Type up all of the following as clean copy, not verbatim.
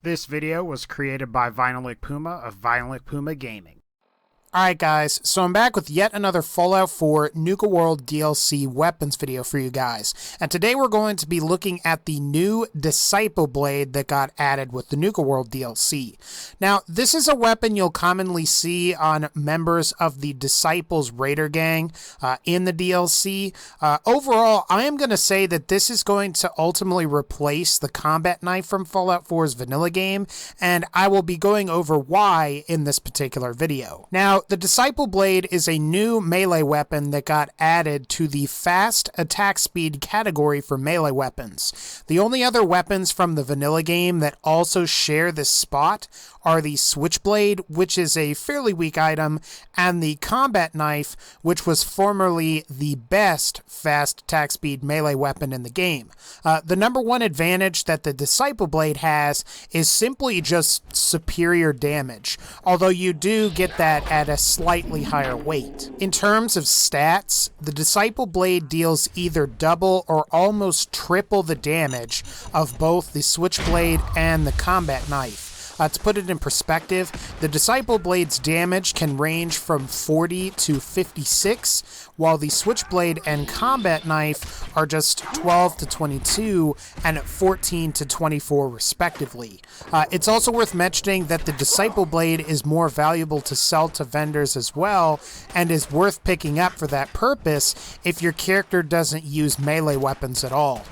This video was created by VinylicPuma of VinylicPumaGaming. Alright guys, so I'm back with yet another Fallout 4 Nuka World DLC weapons video for you guys. And today we're going to be looking at the new Disciple Blade that got added with the Nuka World DLC. Now, this is a weapon you'll commonly see on members of the Disciples Raider gang in the DLC. Overall, I am going to say that this is going to ultimately replace the combat knife from Fallout 4's vanilla game, and I will be going over why in this particular video. Now, the Disciple Blade is a new melee weapon that got added to the fast attack speed category for melee weapons. The only other weapons from the vanilla game that also share this spot are the Switchblade, which is a fairly weak item, and the Combat Knife, which was formerly the best fast attack speed melee weapon in the game. The number one advantage that the Disciple Blade has is simply just superior damage, although you do get that at a slightly higher weight. In terms of stats, the Disciple Blade deals either double or almost triple the damage of both the Switchblade and the Combat Knife. To put it in perspective, the Disciple Blade's damage can range from 40 to 56, while the Switchblade and Combat Knife are just 12 to 22 and 14 to 24 respectively. It's also worth mentioning that the Disciple Blade is more valuable to sell to vendors as well, and is worth picking up for that purpose if your character doesn't use melee weapons at all.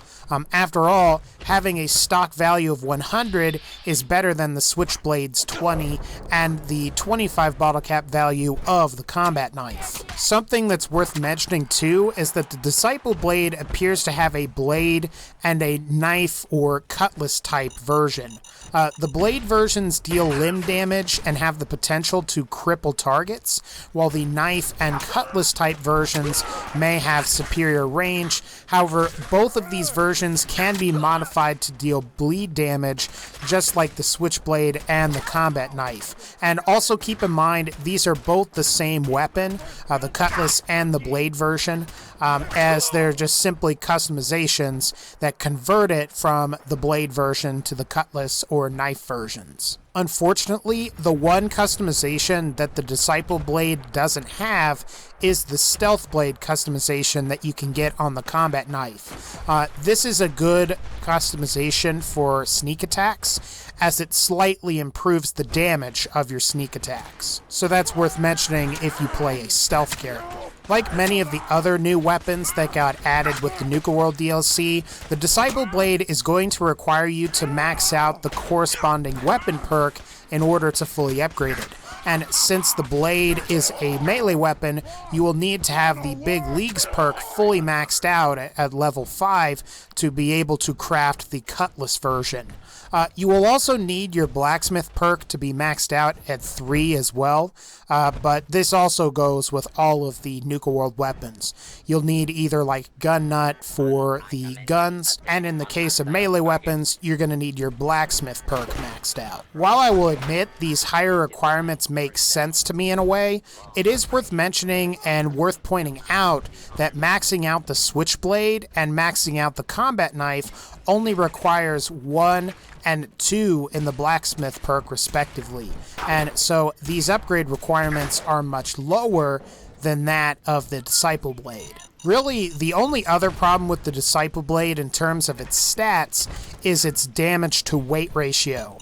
After all, having a stock value of 100 is better than the Switchblade's 20 and the 25 bottle cap value of the Combat Knife. Something that's worth mentioning too is that the Disciple Blade appears to have a blade and a knife or cutlass type version. The blade versions deal limb damage and have the potential to cripple targets, while the knife and cutlass type versions may have superior range. However, both of these versions can be modified to deal bleed damage, just like the Switchblade and the Combat Knife. And also keep in mind, these are both the same weapon, the cutlass and the blade version, as they're just simply customizations that convert it from the blade version to the cutlass or knife versions. Unfortunately, the one customization that the Disciple Blade doesn't have is the Stealth Blade customization that you can get on the Combat Knife. This is a good customization for sneak attacks, as it slightly improves the damage of your sneak attacks. So that's worth mentioning if you play a stealth character. Like many of the other new weapons that got added with the Nuka World DLC, the Disciple Blade is going to require you to max out the corresponding weapon perk in order to fully upgrade it. And since the blade is a melee weapon, you will need to have the Big Leagues perk fully maxed out at level 5 to be able to craft the Cutlass version. You will also need your Blacksmith perk to be maxed out at 3 as well, but this also goes with all of the Nuka World weapons. You'll need either like Gun Nut for the guns, and in the case of melee weapons, you're going to need your Blacksmith perk maxed out. While I will admit these higher requirements make sense to me in a way, it is worth mentioning and worth pointing out that maxing out the Switchblade and maxing out the Combat Knife only requires 1 and 2 in the Blacksmith perk respectively, and so these upgrade requirements are much lower than that of the Disciple Blade. Really, the only other problem with the Disciple Blade in terms of its stats is its damage to weight ratio.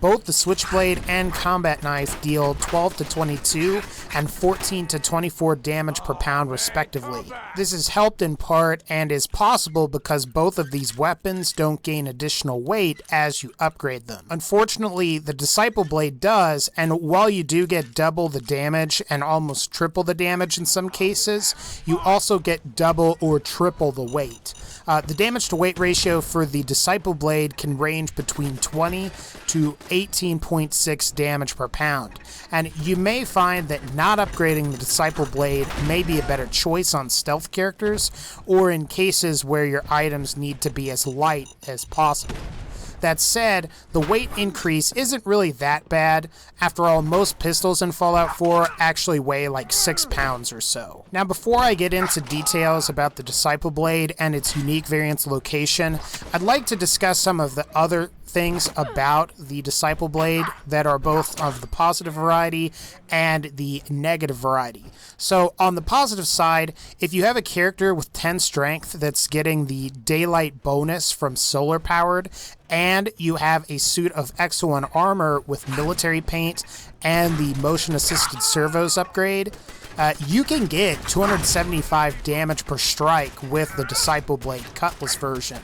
Both the Switchblade and Combat Knife deal 12 to 22 and 14 to 24 damage per pound respectively. This is helped in part and is possible because both of these weapons don't gain additional weight as you upgrade them. Unfortunately, the Disciple Blade does, and while you do get double the damage and almost triple the damage in some cases, you also get double or triple the weight. The damage to weight ratio for the Disciple Blade can range between 20 to 18.6 damage per pound, and you may find that not upgrading the Disciple Blade may be a better choice on stealth characters, or in cases where your items need to be as light as possible. That said, the weight increase isn't really that bad. After all, most pistols in Fallout 4 actually weigh like 6 pounds or so. Now, before I get into details about the Disciple Blade and its unique variant's location, I'd like to discuss some of the other things about the Disciple Blade that are both of the positive variety and the negative variety. So on the positive side, if you have a character with 10 strength that's getting the daylight bonus from solar powered, and you have a suit of X1 armor with military paint and the motion assisted servos upgrade, you can get 275 damage per strike with the Disciple Blade Cutlass version.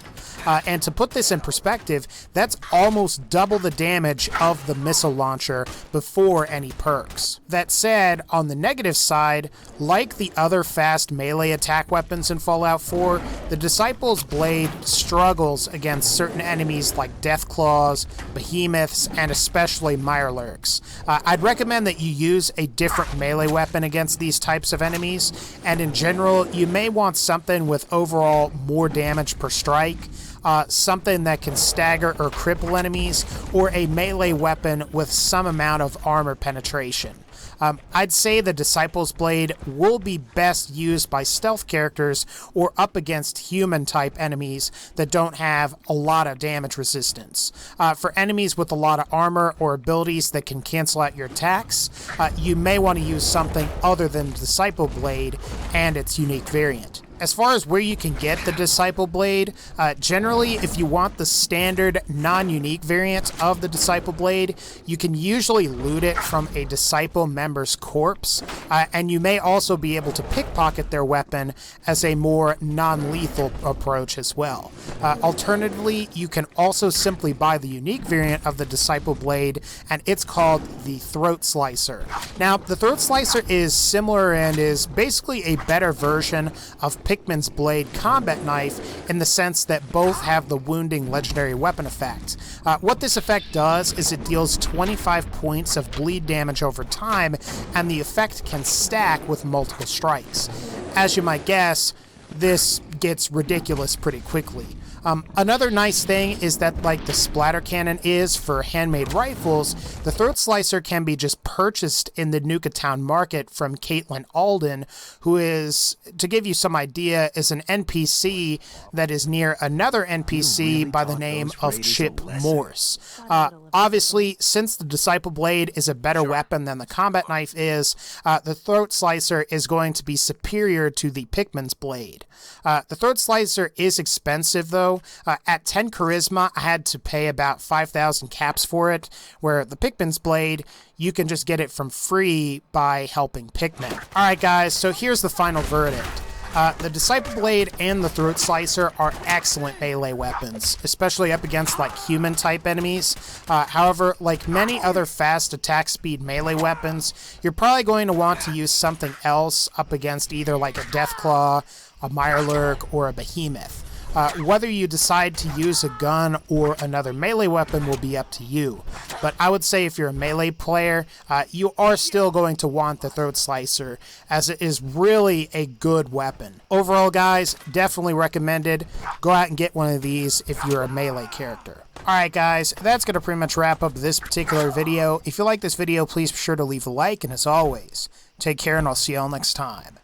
And to put this in perspective, that's almost double the damage of the missile launcher before any perks. That said, on the negative side, like the other fast melee attack weapons in Fallout 4, the Disciple's Blade struggles against certain enemies like Deathclaws, Behemoths, and especially Mirelurks. I'd recommend that you use a different melee weapon against these types of enemies, and in general, you may want something with overall more damage per strike, something that can stagger or cripple enemies, or a melee weapon with some amount of armor penetration. I'd say the Disciple's Blade will be best used by stealth characters or up against human-type enemies that don't have a lot of damage resistance. For enemies with a lot of armor or abilities that can cancel out your attacks, you may want to use something other than the Disciple Blade and its unique variant. As far as where you can get the Disciple Blade, generally if you want the standard non-unique variant of the Disciple Blade, you can usually loot it from a Disciple member's corpse, and you may also be able to pickpocket their weapon as a more non-lethal approach as well. Alternatively, you can also simply buy the unique variant of the Disciple Blade, and it's called the Throat Slicer. Now, the Throat Slicer is similar and is basically a better version of Pikmin's Blade combat knife in the sense that both have the wounding legendary weapon effect. What this effect does is it deals 25 points of bleed damage over time, and the effect can stack with multiple strikes. As you might guess, this gets ridiculous pretty quickly. Another nice thing is that, like the splatter cannon is for handmade rifles, the Throat Slicer can be just purchased in the Nuka Town market from Caitlin Alden, who is, to give you some idea, is an NPC that is near another NPC by the name of Chip Morse. Obviously, since the Disciple Blade is a better weapon than the combat knife is, the Throat Slicer is going to be superior to the Pikmin's Blade. The Throat Slicer is expensive though. At 10 charisma, I had to pay about 5,000 caps for it, where the Pikmin's Blade, you can just get it from free by helping Pikmin. Alright guys, so here's the final verdict. The Disciple Blade and the Throat Slicer are excellent melee weapons, especially up against like human-type enemies. However, like many other fast attack speed melee weapons, you're probably going to want to use something else up against either like a Deathclaw, a Mirelurk, or a Behemoth. Whether you decide to use a gun or another melee weapon will be up to you. But I would say if you're a melee player, you are still going to want the Throat Slicer, as it is really a good weapon. Overall, guys, definitely recommended. Go out and get one of these if you're a melee character. Alright guys, that's going to pretty much wrap up this particular video. If you like this video, please be sure to leave a like, and as always, take care and I'll see y'all next time.